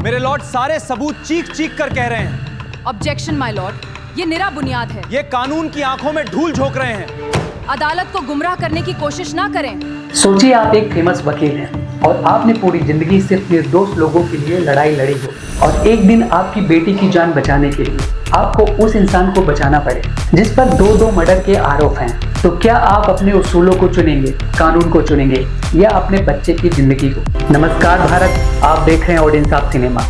मेरे लॉर्ड, सारे सबूत चीख चीख कर कह रहे हैं। ऑब्जेक्शन माय लॉर्ड, ये निरा बुनियाद है। ये कानून की आंखों में धूल झोंक रहे हैं। अदालत को गुमराह करने की कोशिश ना करें। सोचिए आप एक फेमस वकील हैं और आपने पूरी जिंदगी सिर्फ निर्दोष लोगों के लिए लड़ाई लड़ी हो और एक दिन आपकी बेटी की जान बचाने के लिए आपको उस इंसान को बचाना पड़े जिस पर दो मर्डर के आरोप हैं। तो क्या आप अपने उसूलों को चुनेंगे, कानून को चुनेंगे या अपने बच्चे की जिंदगी को? नमस्कार भारत, आप देख रहे हैं ऑडियंस ऑफ सिनेमा।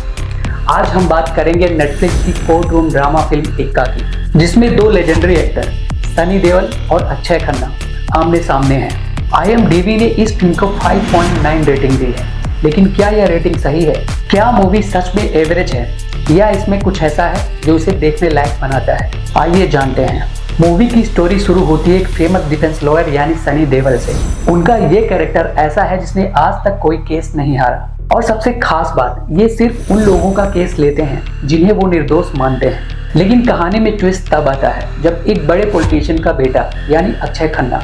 आज हम बात करेंगे नेटफ्लिक्स की court room drama film Ekka की, जिसमें दो लेजेंडरी एक्टर सनी देओल और अक्षय खन्ना आमने सामने हैं। IMDb ने इस फिल्म को 5.9 रेटिंग दी है, लेकिन क्या यह रेटिंग सही है? क्या मूवी सच में एवरेज है या इसमें कुछ ऐसा है जो इसे देखने लायक बनाता है? आइए जानते हैं। मूवी की स्टोरी शुरू होती है एक फेमस डिफेंस लॉयर यानी सनी देओल से। उनका ये कैरेक्टर ऐसा है जिसने आज तक कोई केस नहीं हारा और सबसे खास बात, ये सिर्फ उन लोगों का केस लेते हैं जिन्हें वो निर्दोष मानते हैं। लेकिन कहानी में ट्विस्ट तब आता है जब एक बड़े पॉलिटिशियन का बेटा यानी अक्षय खन्ना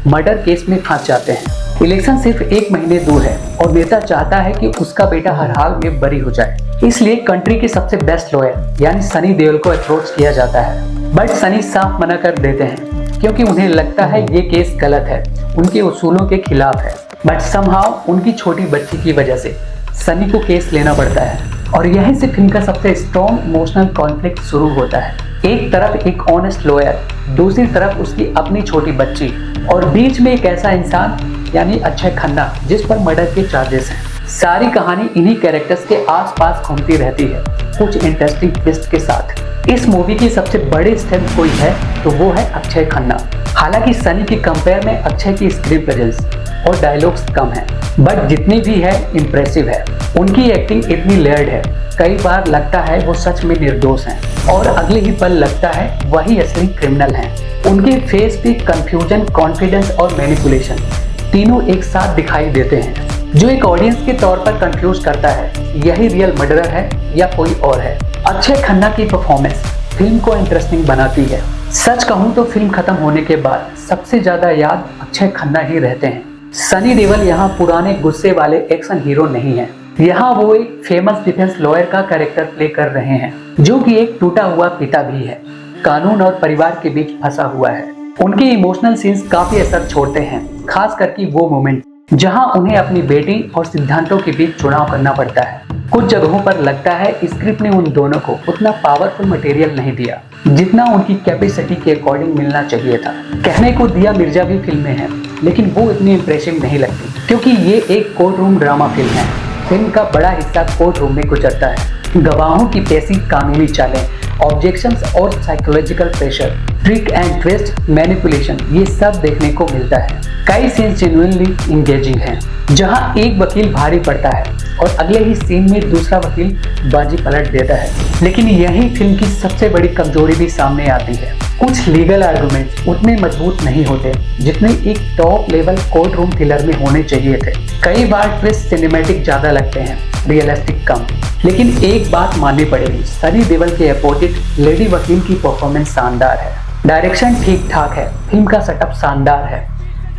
मर्डर केस में फंस जाते हैं। इलेक्शन सिर्फ 1 महीने दूर है और नेता चाहता है कि उसका बेटा हर हाल में बरी हो जाए, इसलिए कंट्री के सबसे बेस्ट लॉयर यानी सनी देओल को अप्रोच किया जाता है। बट सनी साफ मना कर देते हैं क्योंकि उन्हें लगता है ये केस गलत है, उनके उसूलों के खिलाफ है। बट समहाउ उनकी छोटी बच्ची की वजह से सनी को केस लेना पड़ता है और यहीं से फिल्म का सबसे स्ट्रॉन्ग इमोशनल कॉन्फ्लिक्ट शुरू होता है। एक तरफ एक ऑनेस्ट लॉयर, दूसरी तरफ उसकी अपनी छोटी बच्ची और बीच में एक ऐसा इंसान यानी अक्षय खन्ना जिस पर मर्डर के चार्जेस हैं। सारी कहानी इन्हीं कैरेक्टर्स के आसपास घूमती रहती है, कुछ इंटरेस्टिंग ट्विस्ट के साथ। इस मूवी की सबसे बड़ी स्ट्रेंथ कोई है तो वो है अक्षय खन्ना। हालांकि सनी के कंपेयर में अक्षय की स्क्रीन प्रेजेंस और डायलॉग्स कम है, बट जितनी भी है इम्प्रेसिव है। उनकी एक्टिंग इतनी लेयर्ड है, कई बार लगता है वो सच में निर्दोष हैं और अगले ही पल लगता है वही असली क्रिमिनल हैं। उनके फेस पे कंफ्यूजन, कॉन्फिडेंस और मैनिपुलेशन तीनों एक साथ दिखाई देते हैं, जो एक ऑडियंस के तौर पर कंफ्यूज करता है यही रियल मर्डरर है या कोई और है। अक्षय खन्ना की परफॉर्मेंस फिल्म को इंटरेस्टिंग बनाती है। सच कहूँ तो फिल्म खत्म होने के बाद सबसे ज्यादा याद अक्षय खन्ना ही रहते हैं। सनी देओल यहाँ पुराने गुस्से वाले एक्शन हीरो नहीं है, यहाँ वो एक फेमस डिफेंस लॉयर का कैरेक्टर प्ले कर रहे हैं जो कि एक टूटा हुआ पिता भी है, कानून और परिवार के बीच फंसा हुआ है। उनके इमोशनल सीन्स काफी असर छोड़ते हैं, खास करके वो मोमेंट जहां उन्हें अपनी बेटी और सिद्धांतों के बीच चुनाव करना पड़ता है। कुछ जगहों पर लगता है स्क्रिप्ट ने उन दोनों को उतना पावरफुल मटेरियल नहीं दिया जितना उनकी कैपेसिटी के अकॉर्डिंग मिलना चाहिए था। कहने को दिया मिर्जा भी फिल्म में है, लेकिन वो इतनी इंप्रेसिव नहीं लगती क्योंकि ये एक कोर्ट रूम ड्रामा फिल्म है। फिल्म का बड़ा हिस्सा कोर्ट रूम में गुजरता है। गवाहों की पेशी, कानूनी चालें, ऑब्जेक्शंस और psychological pressure, trick and twist, manipulation, ये सब देखने को मिलता है। कई सीन्स जेन्युइनली इंगेजिंग हैं, जहां एक वकील भारी पड़ता है और अगले ही सीन में दूसरा वकील बाजी पलट देता है। लेकिन यही फिल्म की सबसे बड़ी कमजोरी भी सामने आती है। कुछ लीगल आर्गुमेंट्स उतने मजबूत नहीं होते जितने एक top level court room thriller में होने चाहिए थे। कई बार ट्विस्ट सिनेमैटिक ज्यादा लगते हैं, रियलिस्टिक कम। लेकिन एक बात माननी पड़ेगी, सनी देओल के अपोजिट लेडी वकील की परफॉर्मेंस शानदार है। डायरेक्शन ठीक ठाक है, फिल्म का सेटअप शानदार है,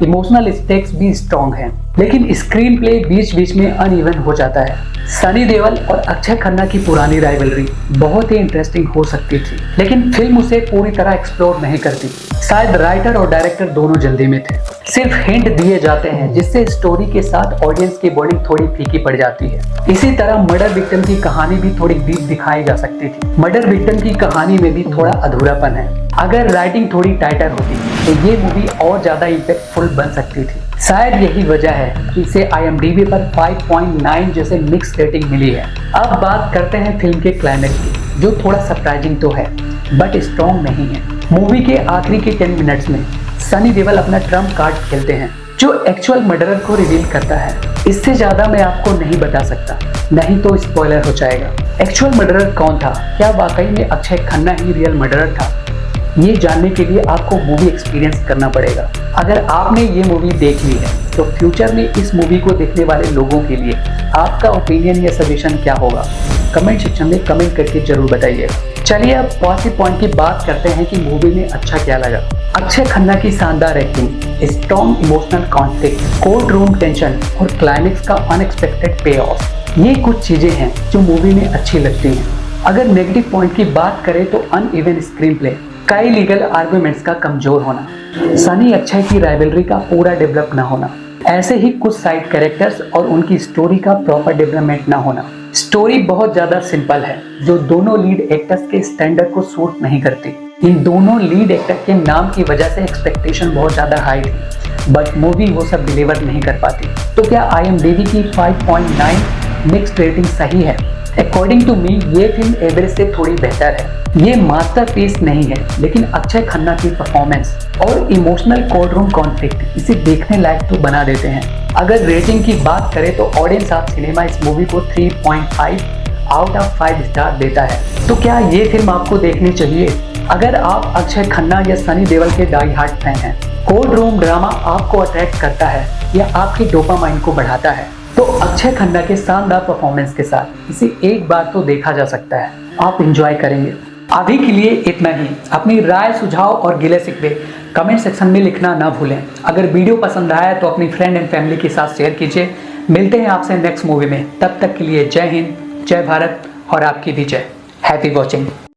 इमोशनल स्टेक्स भी स्ट्रॉन्ग हैं, लेकिन स्क्रीन प्ले बीच बीच में अनइवन हो जाता है। सनी देओल और अक्षय खन्ना की पुरानी राइवलरी बहुत ही इंटरेस्टिंग हो सकती थी, लेकिन फिल्म उसे पूरी तरह एक्सप्लोर नहीं करती। शायद राइटर और डायरेक्टर दोनों जल्दी में थे, सिर्फ हिंट दिए जाते हैं जिससे स्टोरी के साथ ऑडियंस की बॉन्डिंग थोड़ी फीकी पड़ जाती है। इसी तरह मर्डर विक्टिम की कहानी भी थोड़ी डीप दिखाई जा सकती थी। मर्डर विक्टिम की कहानी में भी थोड़ा अधूरापन है। अगर राइटिंग थोड़ी टाइटर होती तो ये मूवी और ज्यादा इम्पैक्टफुल बन सकती थी। शायद यही वजह है कि इसे IMDb पर 5.9 जैसे मिक्स रेटिंग मिली है। अब बात करते हैं फिल्म के क्लाइमेक्स की, जो थोड़ा सरप्राइजिंग तो है बट स्ट्रॉन्ग नहीं है। मूवी के आखिरी के 10 मिनट्स में सनी देओल अपना ट्रम्प कार्ड खेलते हैं जो एक्चुअल मर्डरर को रिवील करता है। इससे ज्यादा मैं आपको नहीं बता सकता, नहीं तो स्पॉइलर हो जाएगा। एक्चुअल मर्डरर कौन था? क्या वाकई में अक्षय खन्ना ही रियल मर्डरर था? ये जानने के लिए आपको मूवी एक्सपीरियंस करना पड़ेगा। अगर आपने ये मूवी देख ली है तो फ्यूचर में इस मूवी को देखने वाले लोगों के लिए आपका ओपिनियन या सजेशन क्या होगा? कमेंट सेक्शन में कमेंट करके जरूर बताइएगा। चलिए अब पॉजिटिव पॉइंट की बात करते हैं कि मूवी में अच्छा क्या लगा। अक्षय खन्ना की शानदार acting, strong emotional conflict, court room tension और क्लाइमेक्स का अनएक्सपेक्टेड पे ऑफ ये कुछ चीजें हैं जो मूवी में अच्छी लगती हैं। अगर नेगेटिव पॉइंट की बात करें तो अनइवन स्क्रीन प्ले, कई लीगल आर्गुमेंट्स का कमजोर होना, सनी अक्षय की राइवलरी का पूरा डेवलप ना होना, ऐसे ही कुछ साइड कैरेक्टर्स और उनकी स्टोरी का प्रॉपर डेवलपमेंट ना होना। स्टोरी बहुत ज्यादा सिंपल है जो दोनों लीड एक्टर्स के स्टैंडर्ड को सूट नहीं करती। इन दोनों लीड एक्टर के नाम की वजह से एक्सपेक्टेशन बहुत ज्यादा हाई थी, बट मूवी वो सब डिलीवर नहीं कर पाती। तो क्या IMDb की 5.9 मिक्स्ड रेटिंग सही है? अकॉर्डिंग टू मी ये फिल्म एवरेज से थोड़ी बेहतर है। ये मास्टरपीस नहीं है, लेकिन अक्षय खन्ना की परफॉर्मेंस और इमोशनल कोर्टरूम कॉन्फ्लिक्ट इसे देखने लायक तो बना देते हैं। अगर रेटिंग की बात करें तो ऑडियंस ऑफ सिनेमा इस मूवी को 3.5 आउट ऑफ 5 स्टार देता है। तो क्या ये फिल्म आपको देखनी चाहिए? अगर आप अक्षय खन्ना या सनी देओल के डाई हार्ट फैन हैं, कोर्ट रूम ड्रामा आपको अट्रैक्ट करता है या आपके डोपामाइन को बढ़ाता है, तो अक्षय खन्ना के शानदार परफॉर्मेंस के साथ इसे एक बार तो देखा जा सकता है। आप एंजॉय करेंगे। अभी के लिए इतना ही। अपनी राय, सुझाव और गिले शिकवे कमेंट सेक्शन में लिखना ना भूलें। अगर वीडियो पसंद आया तो अपनी फ्रेंड एंड फैमिली के साथ शेयर कीजिए। मिलते हैं आपसे नेक्स्ट मूवी में। तब तक के लिए जय हिंद, जय भारत और आपकी भी जय। Happy watching.